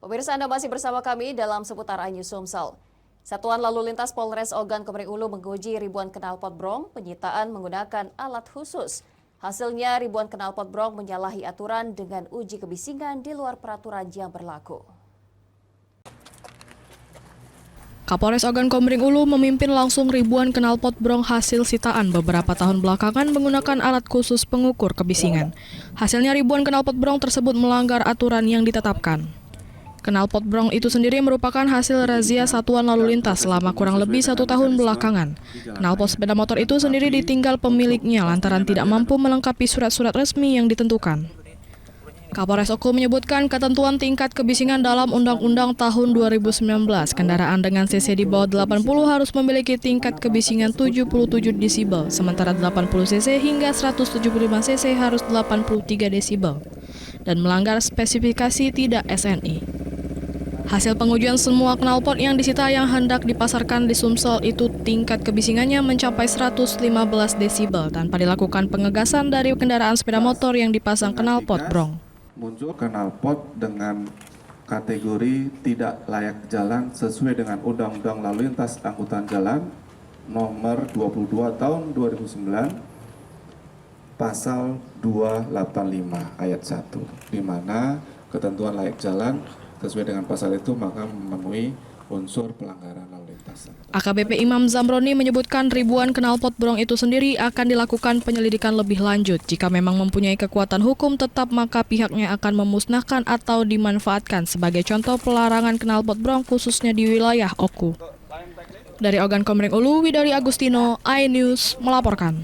Pemirsa, Anda masih bersama kami dalam seputar iNews Sumsel. Satuan Lalu Lintas Polres Ogan Komering Ulu menguji ribuan knalpot brong penyitaan menggunakan alat khusus. Hasilnya ribuan knalpot brong menyalahi aturan dengan uji kebisingan di luar peraturan yang berlaku. Kapolres Ogan Komering Ulu memimpin langsung ribuan knalpot brong hasil sitaan beberapa tahun belakangan menggunakan alat khusus pengukur kebisingan. Hasilnya ribuan knalpot brong tersebut melanggar aturan yang ditetapkan. Knalpot brong itu sendiri merupakan hasil razia Satuan Lalu Lintas selama kurang lebih 1 tahun belakangan. Knalpot sepeda motor itu sendiri ditinggal pemiliknya lantaran tidak mampu melengkapi surat-surat resmi yang ditentukan. Kapolres Oku menyebutkan ketentuan tingkat kebisingan dalam Undang-Undang tahun 2019, kendaraan dengan cc di bawah 80 harus memiliki tingkat kebisingan 77 desibel, sementara 80 cc hingga 175 cc harus 83 desibel, dan melanggar spesifikasi tidak SNI. Hasil pengujian semua knalpot yang disita yang hendak dipasarkan di Sumsel itu tingkat kebisingannya mencapai 115 desibel tanpa dilakukan pengegasan dari kendaraan sepeda motor yang dipasang knalpot brong. Muncul knalpot dengan kategori tidak layak jalan sesuai dengan Undang-Undang Lalu Lintas Angkutan Jalan nomor 22 tahun 2009 pasal 285 ayat 1, di mana ketentuan layak jalan sesuai dengan pasal itu maka memenuhi unsur pelanggaran lalu lintas. AKBP Imam Zamroni menyebutkan ribuan knalpot brong itu sendiri akan dilakukan penyelidikan lebih lanjut. Jika memang mempunyai kekuatan hukum tetap, maka pihaknya akan memusnahkan atau dimanfaatkan sebagai contoh pelarangan knalpot brong khususnya di wilayah Oku. Dari Ogan Komering Ulu, Widari Agustino, iNews melaporkan.